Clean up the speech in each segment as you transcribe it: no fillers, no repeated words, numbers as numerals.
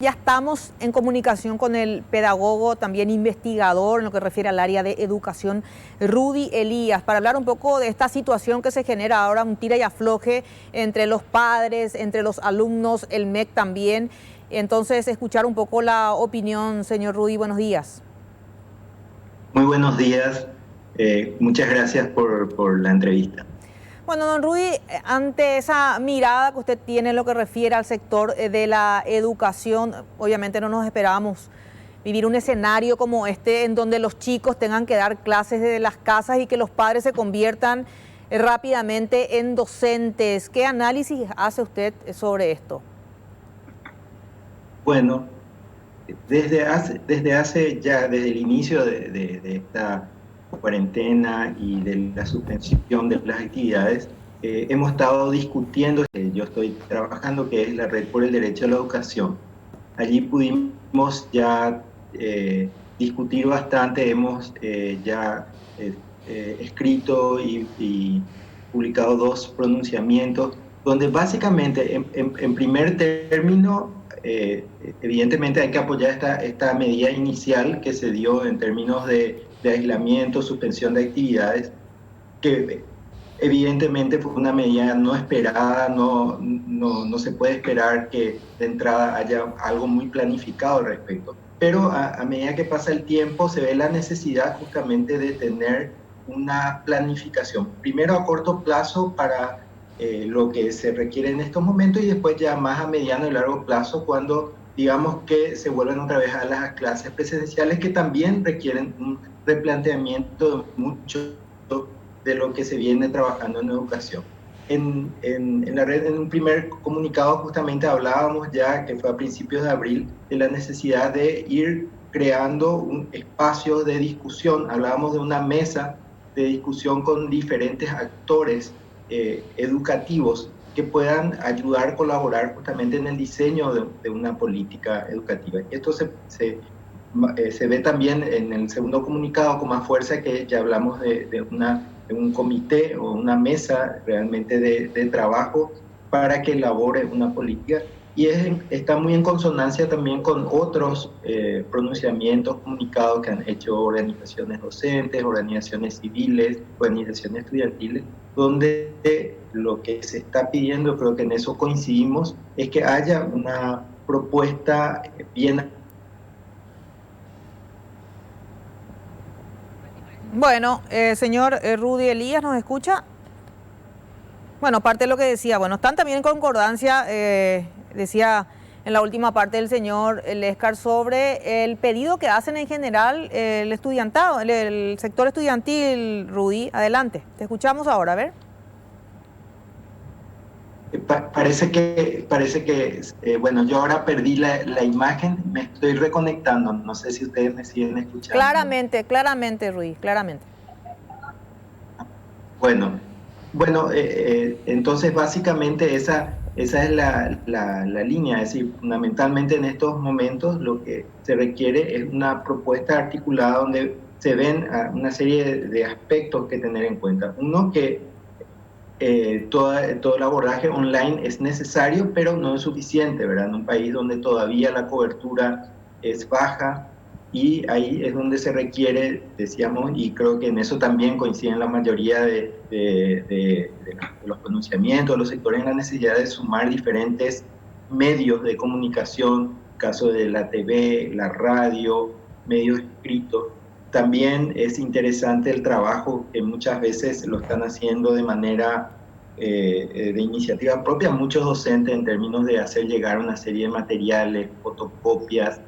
Ya estamos en comunicación con el pedagogo, también investigador en lo que refiere al área de educación, Rudy Elías, para hablar un poco de esta situación que se genera ahora, un tira y afloje entre los padres, entre los alumnos, el MEC también. Entonces, escuchar un poco la opinión, señor Rudy, buenos días. Muy buenos días. Muchas gracias por la entrevista. Bueno, don Rudy, ante esa mirada que usted tiene en lo que refiere al sector de la educación, obviamente no nos esperábamos vivir un escenario como este en donde los chicos tengan que dar clases desde las casas y que los padres se conviertan rápidamente en docentes. ¿Qué análisis hace usted sobre esto? Bueno, desde el inicio de esta cuarentena y de la suspensión de las actividades, hemos estado discutiendo, yo estoy trabajando, que es la Red por el Derecho a la Educación. Allí pudimos ya discutir bastante, hemos ya escrito y publicado 2 pronunciamientos, donde básicamente, en primer término, evidentemente hay que apoyar esta medida inicial que se dio en términos de aislamiento, suspensión de actividades, que evidentemente fue una medida no esperada, no se puede esperar que de entrada haya algo muy planificado al respecto. Pero a medida que pasa el tiempo se ve la necesidad justamente de tener una planificación, primero a corto plazo para lo que se requiere en estos momentos y después ya más a mediano y largo plazo cuando digamos que se vuelven otra vez a las clases presenciales que también requieren un replanteamiento de mucho de lo que se viene trabajando en educación. En la red, en un primer comunicado, justamente hablábamos ya, que fue a principios de abril, de la necesidad de ir creando un espacio de discusión. Hablábamos de una mesa de discusión con diferentes actores educativos que puedan ayudar, colaborar justamente en el diseño de una política educativa. Y esto se ve también en el segundo comunicado con más fuerza, que ya hablamos de un comité o una mesa realmente de trabajo para que elabore una política. Y está muy en consonancia también con otros pronunciamientos, comunicados que han hecho organizaciones docentes, organizaciones civiles, organizaciones estudiantiles, donde lo que se está pidiendo, creo que en eso coincidimos, es que haya una propuesta bien. Bueno, señor Rudy Elías, ¿nos escucha? Bueno, parte de lo que decía, bueno, están también en concordancia, decía en la última parte del señor Lescar, sobre el pedido que hacen en general el estudiantado, el sector estudiantil. Rudy, adelante, te escuchamos ahora, a ver. Bueno, yo ahora perdí la imagen, me estoy reconectando, no sé si ustedes me siguen escuchando. Claramente, claramente, Rudy, claramente. Bueno, entonces básicamente esa es la línea, es decir, fundamentalmente en estos momentos lo que se requiere es una propuesta articulada donde se ven una serie de aspectos que tener en cuenta. Uno, que todo el abordaje online es necesario, pero no es suficiente, ¿verdad? En un país donde todavía la cobertura es baja y ahí es donde se requiere, decíamos, y creo que en eso también coinciden la mayoría de los pronunciamientos de los sectores, en la necesidad de sumar diferentes medios de comunicación, caso de la TV, la radio, medios escritos. También es interesante el trabajo que muchas veces lo están haciendo de manera de iniciativa propia, muchos docentes, en términos de hacer llegar una serie de materiales, fotocopias,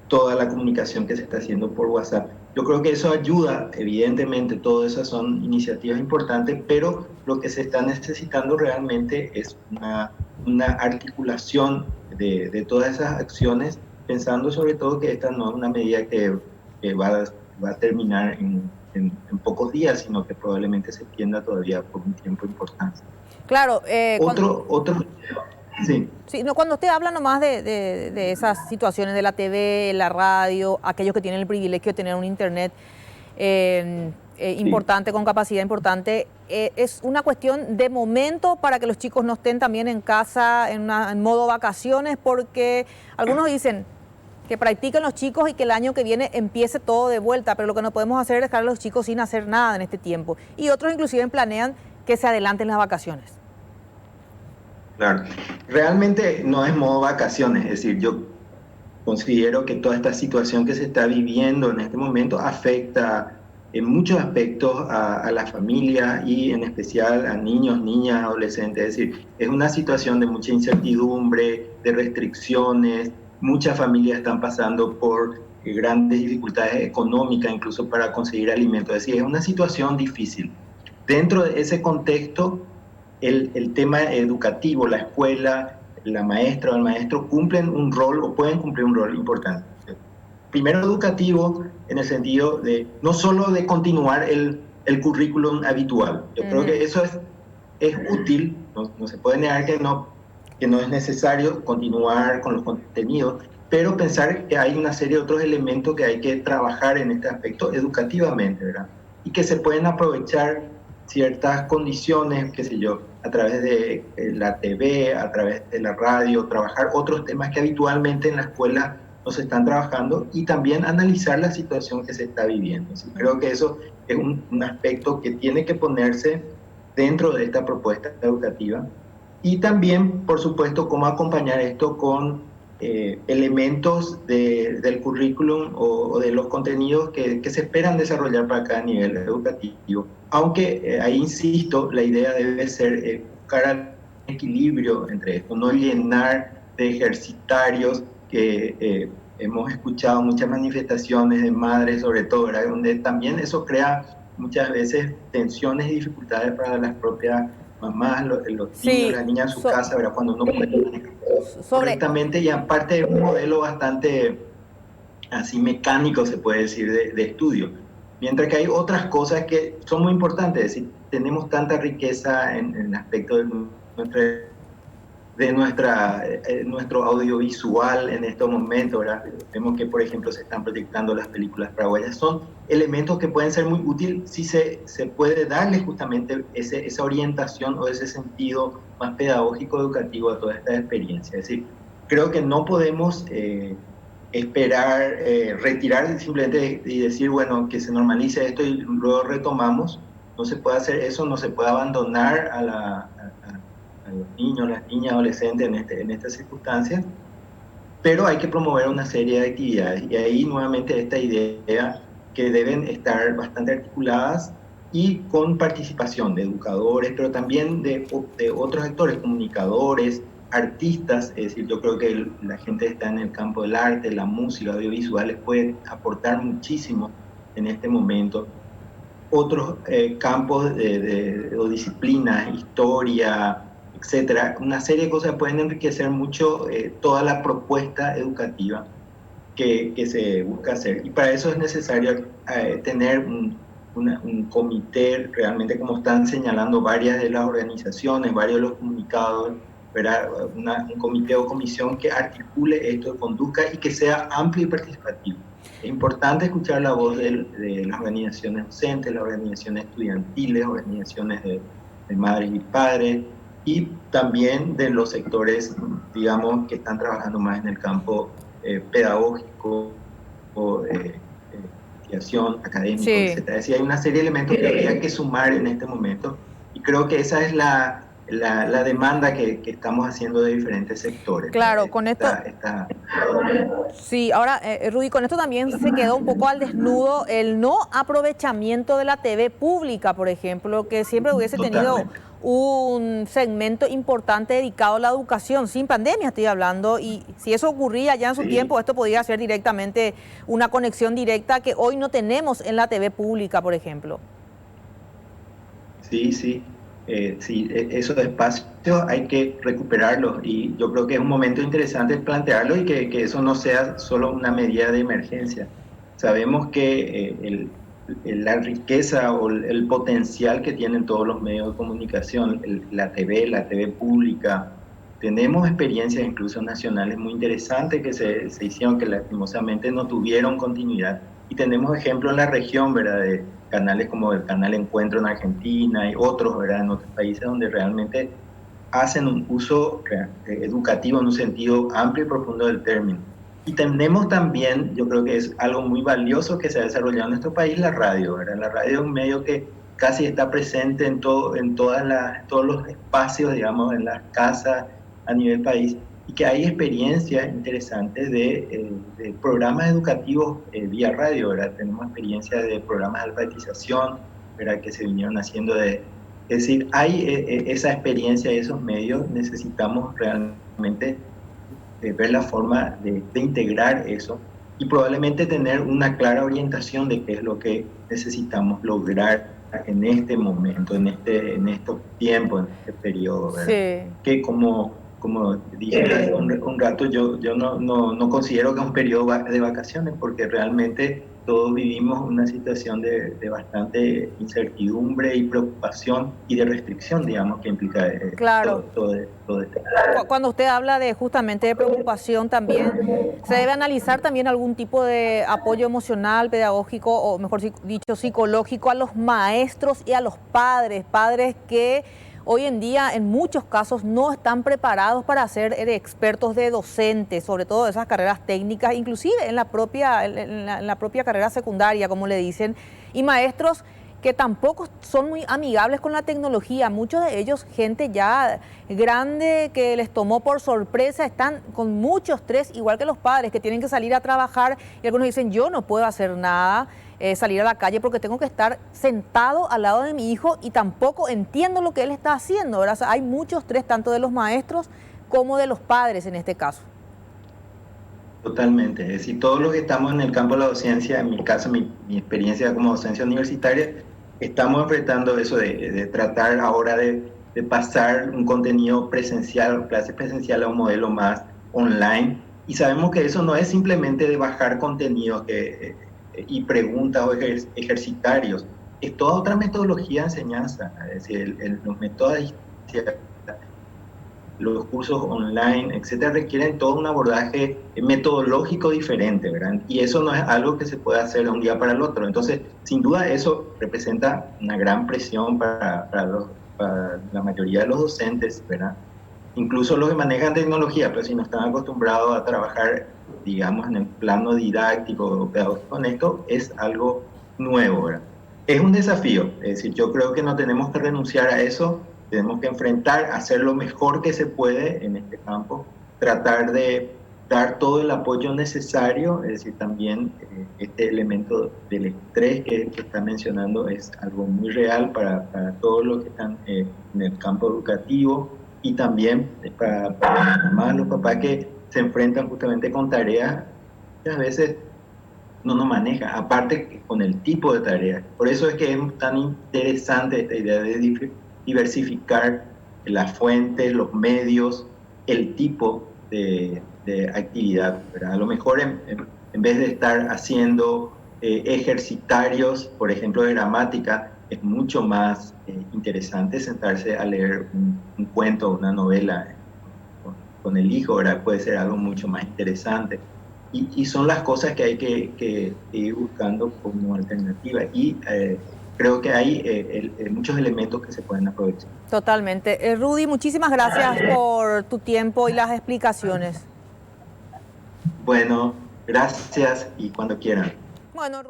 toda la comunicación que se está haciendo por WhatsApp. Yo creo que eso ayuda, evidentemente, todas esas son iniciativas importantes, pero lo que se está necesitando realmente es una articulación de todas esas acciones, pensando sobre todo que esta no es una medida que va a terminar en pocos días, sino que probablemente se extienda todavía por un tiempo importante. Claro, Sí. sí, no, cuando usted habla nomás de esas situaciones de la TV, la radio, aquellos que tienen el privilegio de tener un internet importante, con capacidad importante. Es una cuestión de momento para que los chicos no estén también en casa en modo vacaciones, porque algunos dicen que practiquen los chicos y que el año que viene empiece todo de vuelta, pero lo que no podemos hacer es dejar a los chicos sin hacer nada en este tiempo. Y otros inclusive planean que se adelanten las vacaciones. Claro, realmente no es modo vacaciones, es decir, yo considero que toda esta situación que se está viviendo en este momento afecta en muchos aspectos a la familia y en especial a niños, niñas, adolescentes. Es decir, es una situación de mucha incertidumbre, de restricciones. Muchas familias están pasando por grandes dificultades económicas, incluso para conseguir alimentos. Es decir, es una situación difícil. Dentro de ese contexto, el tema educativo, la escuela, la maestra o el maestro cumplen un rol o pueden cumplir un rol importante. Primero, educativo en el sentido de no solo de continuar el currículum habitual. Yo creo que eso es útil, no se puede negar que no es necesario continuar con los contenidos, pero pensar que hay una serie de otros elementos que hay que trabajar en este aspecto educativamente, ¿verdad? Y que se pueden aprovechar ciertas condiciones, qué sé yo, a través de la TV, a través de la radio, trabajar otros temas que habitualmente en la escuela no se están trabajando y también analizar la situación que se está viviendo. ¿Sí? Creo que eso es un aspecto que tiene que ponerse dentro de esta propuesta educativa y también, por supuesto, cómo acompañar esto con elementos del currículum o de los contenidos que se esperan desarrollar para cada nivel educativo. Aunque ahí insisto, la idea debe ser buscar un equilibrio entre esto, no llenar de ejercitarios que hemos escuchado muchas manifestaciones de madres, sobre todo, ¿verdad? Donde también eso crea muchas veces tensiones y dificultades para las propias mamás, los niños, las niñas en su casa, ¿verdad? Cuando uno puede manejar correctamente y aparte es un modelo bastante así mecánico, se puede decir, de estudio. Mientras que hay otras cosas que son muy importantes, es decir, tenemos tanta riqueza en el aspecto de nuestro audiovisual en estos momentos, ¿verdad? Vemos que, por ejemplo, se están proyectando las películas paraguayas. Son elementos que pueden ser muy útiles si se puede darle justamente esa orientación o ese sentido más pedagógico, educativo a toda esta experiencia. Es decir, creo que no podemos esperar, retirar simplemente y decir, bueno, que se normalice esto y luego retomamos. No se puede hacer eso, no se puede abandonar a los niños, las niñas, adolescentes en estas circunstancias, pero hay que promover una serie de actividades y ahí nuevamente esta idea que deben estar bastante articuladas y con participación de educadores, pero también de otros actores, comunicadores, artistas. Es decir, yo creo que la gente que está en el campo del arte, la música, audiovisuales, puede aportar muchísimo en este momento. Otros campos o disciplinas, historia, etcétera, una serie de cosas pueden enriquecer mucho toda la propuesta educativa que se busca hacer. Y para eso es necesario tener un comité, realmente como están señalando varias de las organizaciones, varios de los comunicados, ¿verdad? Un comité o comisión que articule esto, conduzca y que sea amplio y participativo. Es importante escuchar la voz de las organizaciones docentes, las organizaciones estudiantiles, organizaciones de madres y padres, y también de los sectores, digamos, que están trabajando más en el campo pedagógico o investigación, académico, etc. Es decir, hay una serie de elementos que habría que sumar en este momento y creo que esa es la demanda que estamos haciendo de diferentes sectores. Claro, con esto... Sí, ahora, Rudy, con esto también se quedó un poco al desnudo el no aprovechamiento de la TV pública, por ejemplo, que siempre hubiese tenido un segmento importante dedicado a la educación, sin pandemia estoy hablando, y si eso ocurría ya en su tiempo, esto podría ser directamente una conexión directa que hoy no tenemos en la TV pública, por ejemplo. Sí, sí. Sí, esos espacios hay que recuperarlos y yo creo que es un momento interesante plantearlo y que eso no sea solo una medida de emergencia. Sabemos que la riqueza o el potencial que tienen todos los medios de comunicación, la TV pública, tenemos experiencias incluso nacionales muy interesantes que se hicieron que lastimosamente no tuvieron continuidad. Y tenemos ejemplos en la región, ¿verdad? De canales como el canal Encuentro en Argentina y otros, ¿verdad? En otros países donde realmente hacen un uso educativo en un sentido amplio y profundo del término. Y tenemos también, yo creo que es algo muy valioso que se ha desarrollado en nuestro país, la radio, ¿verdad? La radio es un medio que casi está presente en todos los espacios, digamos, en las casas a nivel país, y que hay experiencias interesantes de programas educativos vía radio, ¿verdad? Tenemos experiencias de programas de alfabetización, ¿verdad? Que se vinieron haciendo es decir, hay esa experiencia de esos medios, necesitamos realmente ver la forma de integrar eso y probablemente tener una clara orientación de qué es lo que necesitamos lograr en este momento, en estos tiempos, en este periodo, ¿verdad? Sí. Que como dije un rato, yo no considero que es un periodo de vacaciones, porque realmente todos vivimos una situación de bastante incertidumbre y preocupación y de restricción, digamos, que implica Claro. todo este. Cuando usted habla de justamente de preocupación también, se debe analizar también algún tipo de apoyo emocional, pedagógico o mejor dicho psicológico a los maestros y a los padres que hoy en día en muchos casos no están preparados para ser expertos de docentes, sobre todo esas carreras técnicas, inclusive en la propia carrera secundaria, como le dicen, y maestros que tampoco son muy amigables con la tecnología. Muchos de ellos, gente ya grande que les tomó por sorpresa, están con mucho estrés, igual que los padres que tienen que salir a trabajar y algunos dicen, yo no puedo hacer nada, salir a la calle porque tengo que estar sentado al lado de mi hijo y tampoco entiendo lo que él está haciendo, ¿verdad? O sea, hay mucho estrés tanto de los maestros como de los padres en este caso. Totalmente, es decir, todos los que estamos en el campo de la docencia, en mi caso, mi experiencia como docencia universitaria, estamos enfrentando eso de tratar ahora de pasar un contenido presencial, clase presencial a un modelo más online, y sabemos que eso no es simplemente de bajar contenidos y preguntas o ejercitarios, es toda otra metodología de enseñanza, es decir, los métodos, los cursos online, etcétera, requieren todo un abordaje metodológico diferente, ¿verdad? Y eso no es algo que se puede hacer de un día para el otro. Entonces, sin duda, eso representa una gran presión para la mayoría de los docentes, ¿verdad? Incluso los que manejan tecnología, pero si no están acostumbrados a trabajar, digamos, en el plano didáctico o pedagógico con esto, es algo nuevo, ¿verdad? Es un desafío, es decir, yo creo que no tenemos que renunciar a eso. Tenemos que enfrentar, hacer lo mejor que se puede en este campo, tratar de dar todo el apoyo necesario, es decir, también este elemento del estrés que está mencionando es algo muy real para todos los que están en el campo educativo y también para las mamás, los papás que se enfrentan justamente con tareas que a veces no nos maneja, aparte con el tipo de tareas. Por eso es que es tan interesante esta idea de diversificar las fuentes, los medios, el tipo de actividad, ¿verdad? A lo mejor en vez de estar haciendo ejercitarios, por ejemplo, de gramática, es mucho más interesante sentarse a leer un cuento o una novela con el hijo, ¿verdad? Puede ser algo mucho más interesante. Y son las cosas que hay que ir buscando como alternativa. Y creo que hay muchos elementos que se pueden aprovechar. Totalmente. Rudy, muchísimas gracias por tu tiempo y las explicaciones. Bueno, gracias y cuando quieran. Bueno,